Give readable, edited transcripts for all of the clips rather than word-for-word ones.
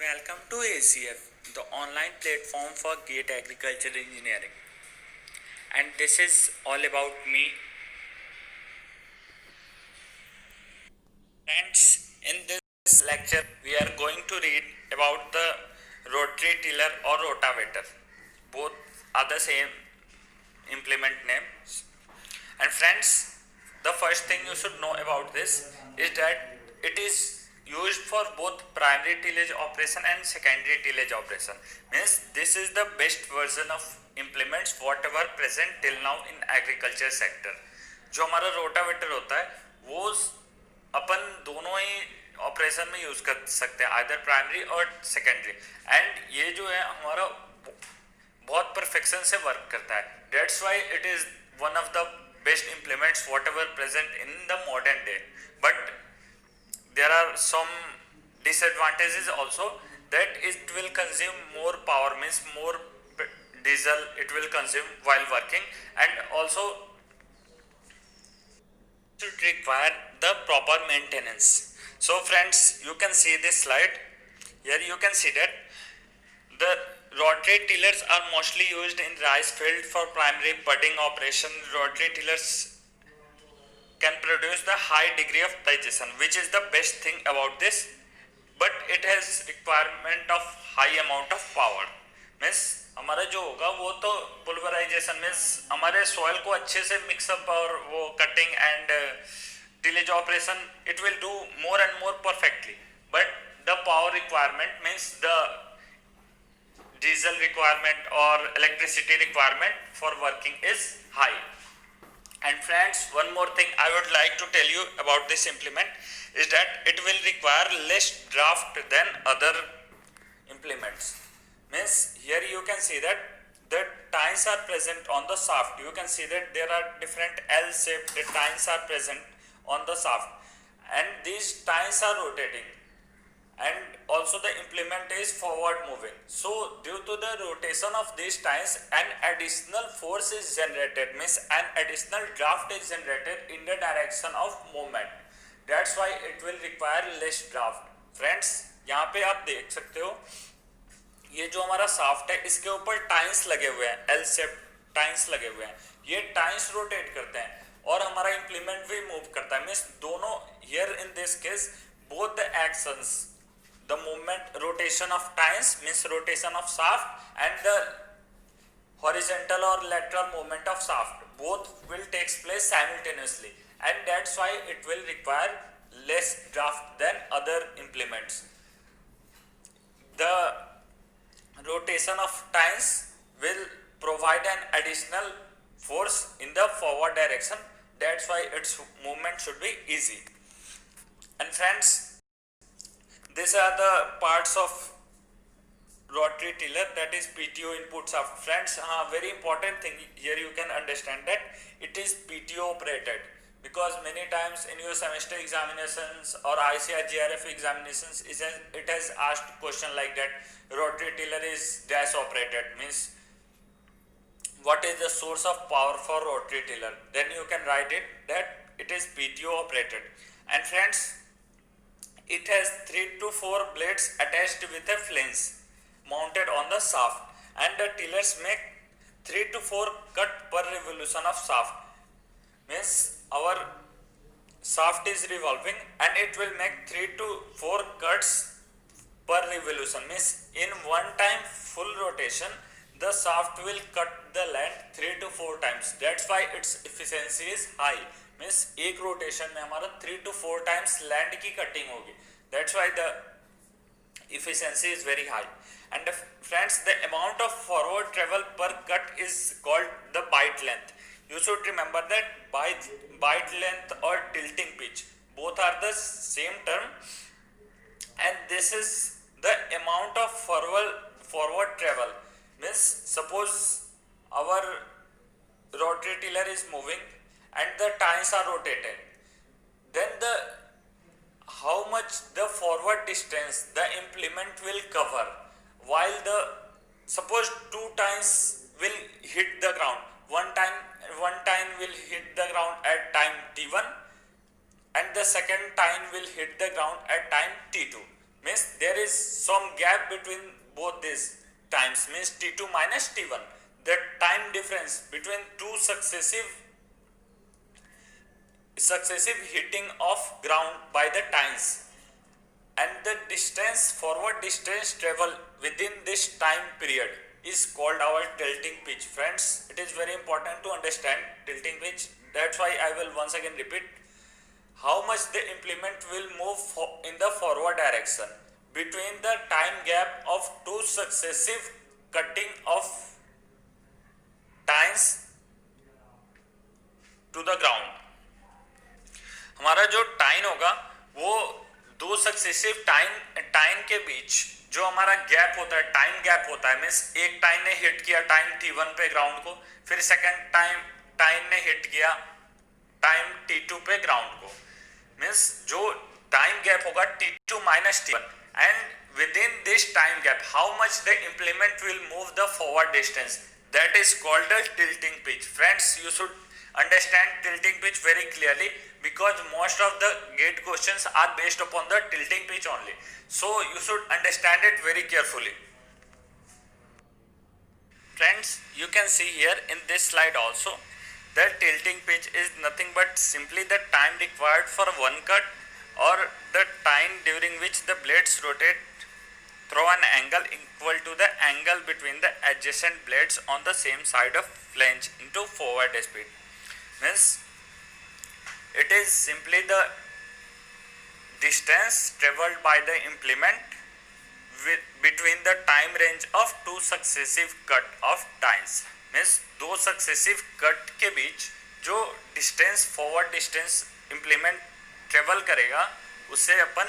Welcome to ACF, the online platform for GATE Agriculture Engineering. And this is all about me. Friends, in this lecture, we are going to read about the rotary tiller or rotavator. Both are the same implement names. And friends, the first thing you should know about this is that it is used for both primary tillage operation and secondary tillage operation. Means this is the best version of implements whatever present till now in agriculture sector. जो हमारा rotavator होता है वो अपन दोनों ही operation में use कर सकते हैं, आइदर प्राइमरी और सेकेंडरी. एंड ये जो है हमारा बहुत परफेक्शन से वर्क करता है. That's why it is one of the best implements whatever present in the modern day, but there are some disadvantages also, that it will consume more power, means more diesel it will consume while working, and also should require the proper maintenance. So friends, you can see this slide here. You can see that the rotary tillers are mostly used in rice field for primary budding operation. Rotary tillers can produce the high degree of digestion, which is the best thing about this, but it has requirement of high amount of power. Means हमारा जो होगा वो तो पुल्वराइजेशन means हमारे soil को अच्छे से mix up और वो cutting and tillage operation it will do more and more perfectly, but the power requirement means the diesel requirement or electricity requirement for working is high. And friends, one more thing I would like to tell you about this implement is that it will require less draft than other implements. Means here you can see that the tines are present on the shaft. You can see that there are different L-shaped tines are present on the shaft, and these tines are rotating, and also the implement is forward moving. So due to the rotation of these tines, an additional force is generated, means an additional draft is generated in the direction of movement. That's why it will require less draft. Friends, यहाँ पे आप देख सकते हो ये जो हमारा shaft है इसके ऊपर टाइन्स लगे हुए हैं, एल शेप टाइन्स लगे हुए हैं. ये टाइन्स रोटेट करते हैं और हमारा इंप्लीमेंट भी मूव करता है. मीन्स दोनों here in this case both the actions, the movement rotation of tines means rotation of shaft and the horizontal or lateral movement of shaft, both will takes place simultaneously, and that's why it will require less draft than other implements. The rotation of tines will provide an additional force in the forward direction. That's why its movement should be easy. And friends, these are the parts of rotary tiller, that is PTO input shaft. Friends, very important thing here you can understand that it is PTO operated, because many times in your semester examinations or ICAR GRF examinations it has asked question like that, rotary tiller is dash operated, means what is the source of power for rotary tiller, then you can write it that it is PTO operated. And friends, it has 3 to 4 blades attached with a flange mounted on the shaft, and the tillers make 3 to 4 cut per revolution of shaft. Means our shaft is revolving and it will make 3 to 4 cuts per revolution. Means in one time full rotation the shaft will cut the land 3 to 4 times. That's why its efficiency is high. Means एक rotation में हमारा 3 to 4 times land की cutting होगी. That's why the efficiency is very high. And friends, the amount of forward travel per cut is called the bite length. You should remember that bite length or tilting pitch, both are the same term, and this is the amount of forward travel. Means suppose our rotary tiller is moving and the tines are rotated, then the how much the forward distance the implement will cover, while the suppose 2 tines will hit the ground, one tine will hit the ground at time t1 and the second tine will hit the ground at time t2. Means there is some gap between both these times means T2 minus T1. The time difference between two successive hitting of ground by the tines and the forward distance travel within this time period is called our tilting pitch. Friends, it is very important to understand tilting pitch. That's why I will once again repeat how much the implement will move in the forward direction between the time gap of two successive cutting of tines to the ground. हमारा जो टाइन होगा वो दो successive टाइन के बीच जो हमारा गैप होता है, टाइम गैप होता है, मीन्स एक टाइन ने हिट किया टाइम T1 पे ग्राउंड को, फिर सेकंड टाइम ने हिट किया टाइम T2 पे ग्राउंड को, मीन्स जो टाइम गैप होगा T2 minus T1 and within this time gap how much the implement will move the forward distance, that is called the tilting pitch. Friends, you should understand tilting pitch very clearly because most of the gate questions are based upon the tilting pitch only, so you should understand it very carefully. Friends, you can see here in this slide also that tilting pitch is nothing but simply the time required for one cut or the time during which the blades rotate through an angle equal to the angle between the adjacent blades on the same side of flange into forward speed. Means it is simply the distance traveled by the implement between the time range of two successive cut of tines. Means दो successive cut के बीच जो distance forward distance implement travel करेगा उसे अपन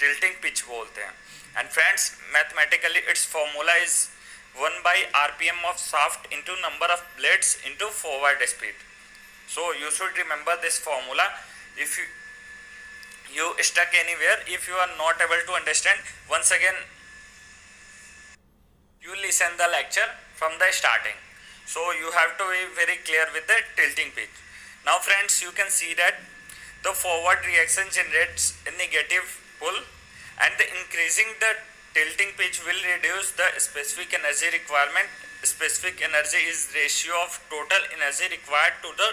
tilting pitch बोलते हैं. And friends, mathematically its formula is 1 by RPM of shaft into number of blades into forward speed. So you should remember this formula. If you stuck anywhere, if you are not able to understand, once again you listen the lecture from the starting. So you have to be very clear with the tilting pitch. Now friends, you can see that the forward reaction generates a negative pull and the increasing the tilting pitch will reduce the specific energy requirement. Specific energy is ratio of total energy required to the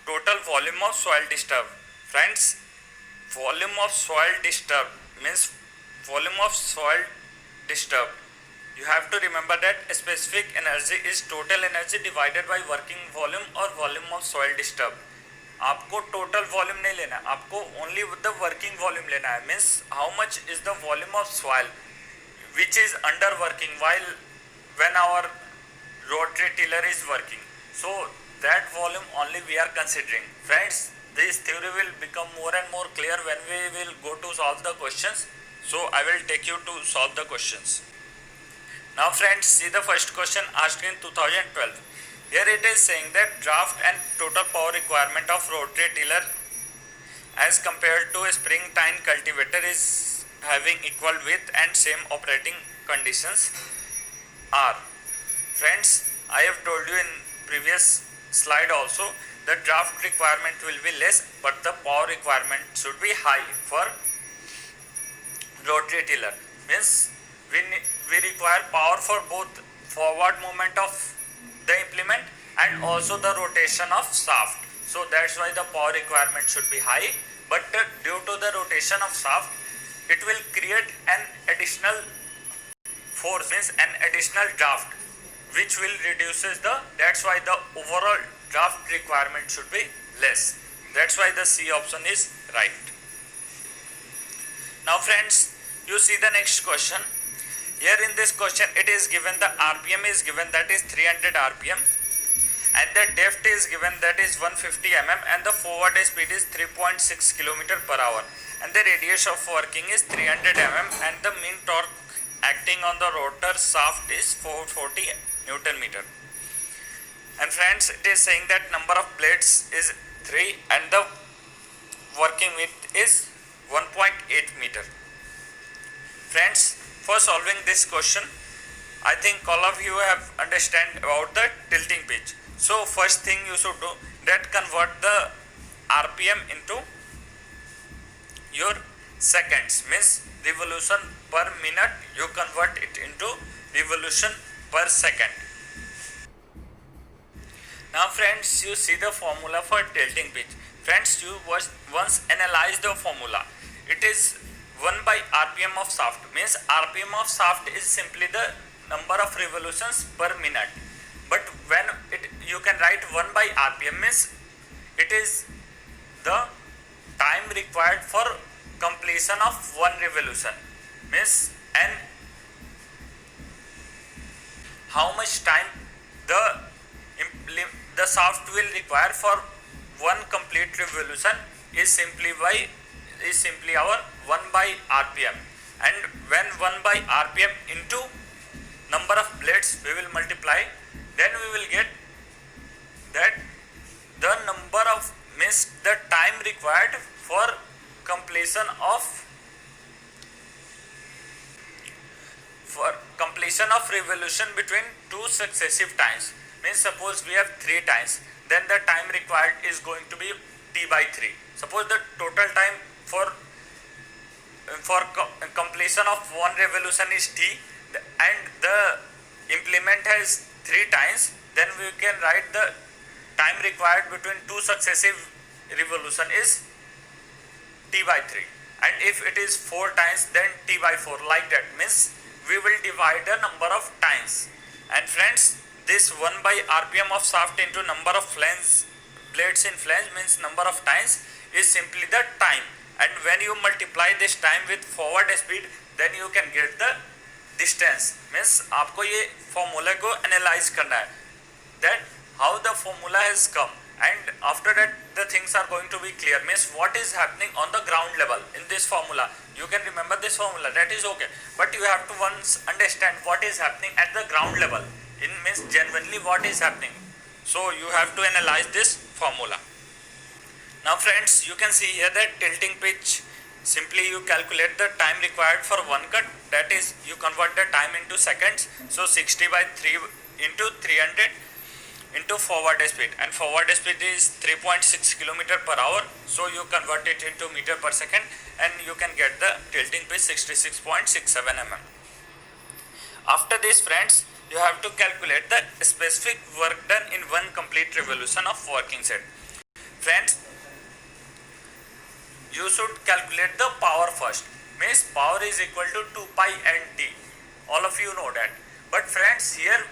total volume of soil disturbed. Friends, volume of soil disturbed means volume of soil disturbed. You have to remember that specific energy is total energy divided by working volume or volume of soil disturbed. आपको total volume नहीं लेना है, आपको only the working volume लेना है. Means how much is the volume of soil which is under working while when our rotary tiller is working. So that volume only we are considering. Friends, this theory will become more and more clear when we will go to solve the questions. So I will take you to solve the questions. Now friends, see the first question asked in 2012. Here it is saying that draft and total power requirement of rotary tiller as compared to a spring tine cultivator is having equal width and same operating conditions are. Friends, I have told you in previous slide also the draft requirement will be less but the power requirement should be high for rotary tiller. Means we require power for both forward movement of the implement and also the rotation of shaft. So that's why the power requirement should be high, but due to the rotation of shaft it will create an additional force, means an additional draft which will reduces that's why the overall draft requirement should be less. That's why the C option is right. Now friends, you see the next question. Here in this question it is given the RPM is given, that is 300 RPM, and the depth is given, that is 150 mm, and the forward speed is 3.6 km per hour, and the radius of working is 300 mm, and the mean torque acting on the rotor shaft is 440 Newton meter. And friends, it is saying that number of blades is 3 and the working width is 1.8 meter. Friends, for solving this question, I think all of you have understand about the tilting pitch. So first thing you should do, that convert the RPM into your seconds, means revolution per minute, you convert it into revolution per second. Now friends, you see the formula for tilting pitch. Friends, you once analyze the formula. It is 1 by rpm of shaft, means rpm of shaft is simply the number of revolutions per minute. But when you can write 1 by rpm means it is the time required for completion of one revolution, means and how much time the shaft will require for one complete revolution is simply our 1 by rpm, and when 1 by rpm into number of blades we will multiply, then we will get that the number of means the time required for completion of revolution between two successive times, means suppose we have 3 times, then the time required is going to be t by 3. Suppose the total time for completion of one revolution is t and the implement has 3 times, then we can write the time required between two successive revolution is t by 3, and if it is 4 times then t by 4, like that, means we will divide the number of times. And friends, this 1 by rpm of shaft into number of blades in flange means number of times is simply the time, and when you multiply this time with forward speed then you can get the distance, means आपको ये formula को analyze करना है that how the formula has come, and after that the things are going to be clear, means what is happening on the ground level in this formula. You can remember this formula, that is okay, but you have to once understand what is happening at the ground level, in means genuinely what is happening, so you have to analyze this formula. Now friends, you can see here that tilting pitch, simply you calculate the time required for one cut, that is you convert the time into seconds, so 60 by 3 into 300 into forward speed, and forward speed is 3.6 km per hour, so you convert it into meter per second and you can get the tilting pitch 66.67 mm. After this friends, you have to calculate the specific work done in one complete revolution of working set. Friends, you should calculate the power first, means power is equal to 2 pi nt, all of you know that, but friends here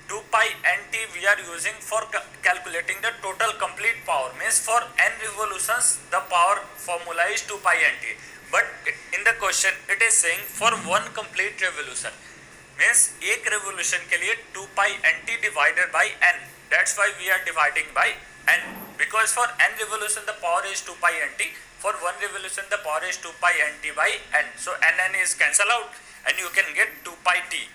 2 pi nt we are using for calculating the total complete power, means for n revolutions the power formula is 2 pi nt, but in the question it is saying for one complete revolution, means एक revolution के लिए 2 pi nt divided by n, that's why we are dividing by n, because for n revolution the power is 2 pi nt, for one revolution the power is 2 pi nt by n, so n is cancel out and you can get 2 pi t.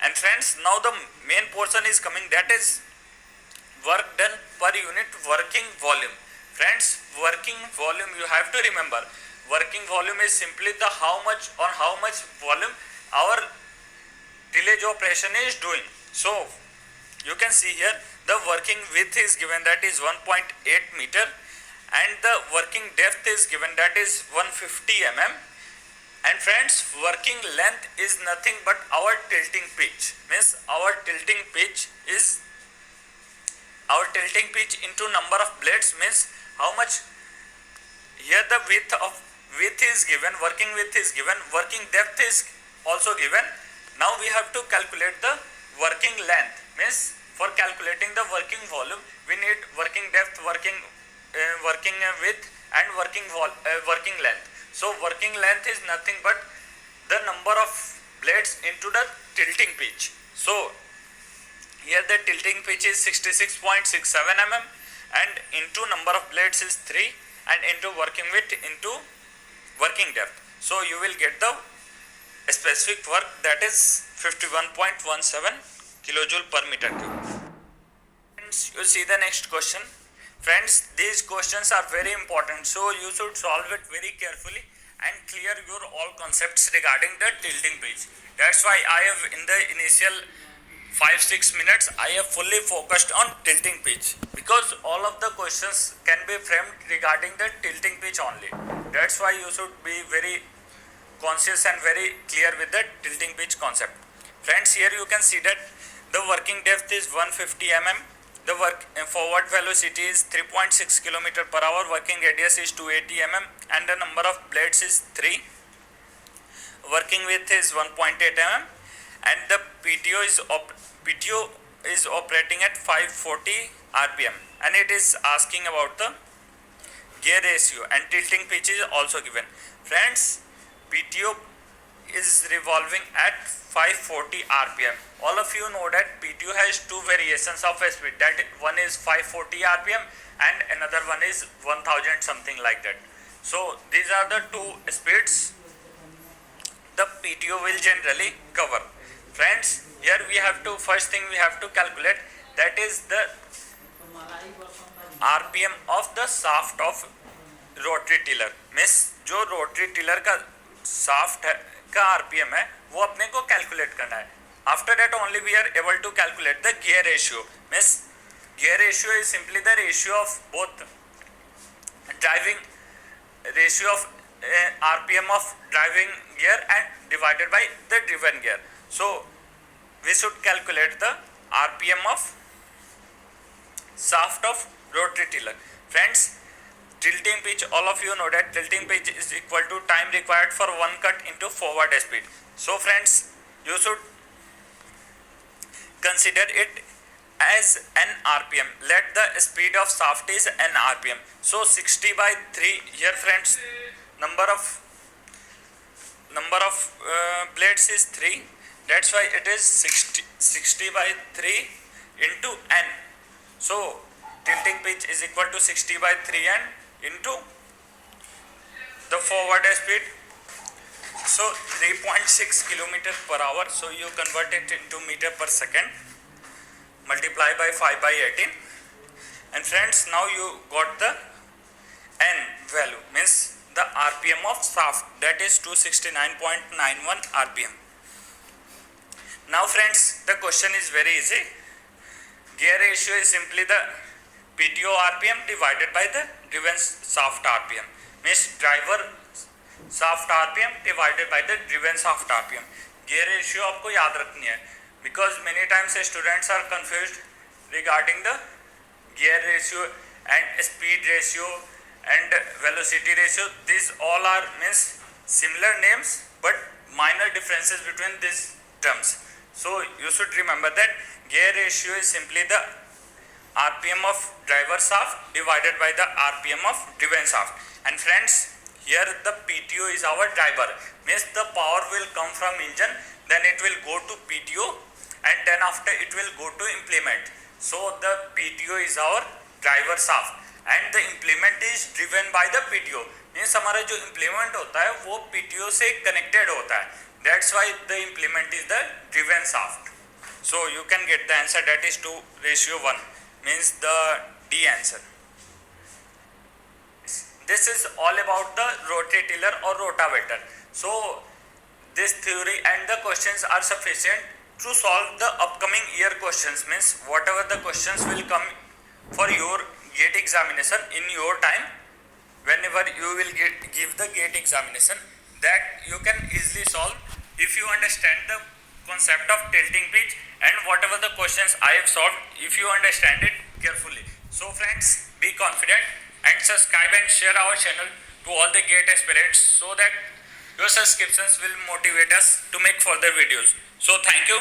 And friends, now the main portion is coming, that is work done per unit working volume. Friends, working volume, you have to remember, working volume is simply the how much volume our tillage operation is doing. So you can see here the working width is given, that is 1.8 meter, and the working depth is given, that is 150 mm. And friends, working length is nothing but our tilting pitch, means our tilting pitch into number of blades, means how much here the width is given, working width is given, working depth is also given. Now we have to calculate the working length, means for calculating the working volume we need working depth, working width and working length. So working length is nothing but the number of blades into the tilting pitch. So here the tilting pitch is 66.67 mm and into number of blades is 3 and into working width into working depth. So you will get the specific work, that is 51.17 kilojoule per meter cube. Friends, you see the next question. Friends, these questions are very important, so you should solve it very carefully and clear your all concepts regarding the tilting pitch. That's why I have in the initial 5-6 minutes I have fully focused on tilting pitch, because all of the questions can be framed regarding the tilting pitch only. That's why you should be very conscious and very clear with the tilting pitch concept. Friends, here you can see that the working depth is 150 mm, the forward velocity is 3.6 km per hour, working radius is 280 mm, and the number of blades is 3. Working width is 1.8 mm, and the PTO is operating at 540 rpm, and it is asking about the gear ratio, and tilting pitch is also given. Friends, PTO is revolving at 540 rpm. All of you know that PTO has two variations of speed, that one is 540 rpm and another one is 1000 something like that. So these are the two speeds the PTO will generally cover. Friends, here we have to, first thing we have to calculate, that is the RPM of the shaft of rotary tiller. Means जो rotary tiller का shaft का RPM है वो अपने को calculate करना है. After that only we are able to calculate the gear ratio. Means gear ratio is simply the ratio of both driving ratio of RPM of driving gear and divided by the driven gear. So we should calculate the RPM of shaft of rotary tiller. Friends, tilting pitch, all of you know that tilting pitch is equal to time required for one cut into forward speed. So friends, you should consider it as an RPM. Let the speed of shaft is an RPM. So 60 by 3 here friends, number of blades is 3, that's why it is 60 by 3 into n. So tilting pitch is equal to 60 by 3n into the forward speed, so 3.6 km per hour. So you convert it into meter per second, multiply by 5 by 18, and friends, now you got the n value, means the RPM of shaft, that is 269.91 RPM. Now friends, the question is very easy. Gear ratio is simply the PTO RPM divided by the driven shaft RPM, means driver shaft RPM divided by the driven shaft RPM. Gear ratio आपको याद रखनी है, because many times students are confused regarding the gear ratio and speed ratio and velocity ratio. These all are means similar names but minor differences between these terms. So you should remember that gear ratio is simply the RPM of driver shaft divided by the RPM of driven shaft. And friends, here the PTO is our driver, means the power will come from engine, then it will go to PTO, and then after it will go to implement. So the PTO is our driver shaft and the implement is driven by the PTO. Means हमारा जो implement होता है वो PTO से connected होता है. That's why the implement is the driven shaft. So you can get the answer, that is 2:1, means the D answer. This is all about the rotary tiller or rotavator. So this theory and the questions are sufficient to solve the upcoming year questions, means whatever the questions will come for your GATE examination in your time, whenever you will give the GATE examination, that you can easily solve if you understand the concept of tilting pitch and whatever the questions I have solved, if you understand it carefully. So friends, be confident and subscribe and share our channel to all the GATE aspirants, so that your subscriptions will motivate us to make further videos. So thank you.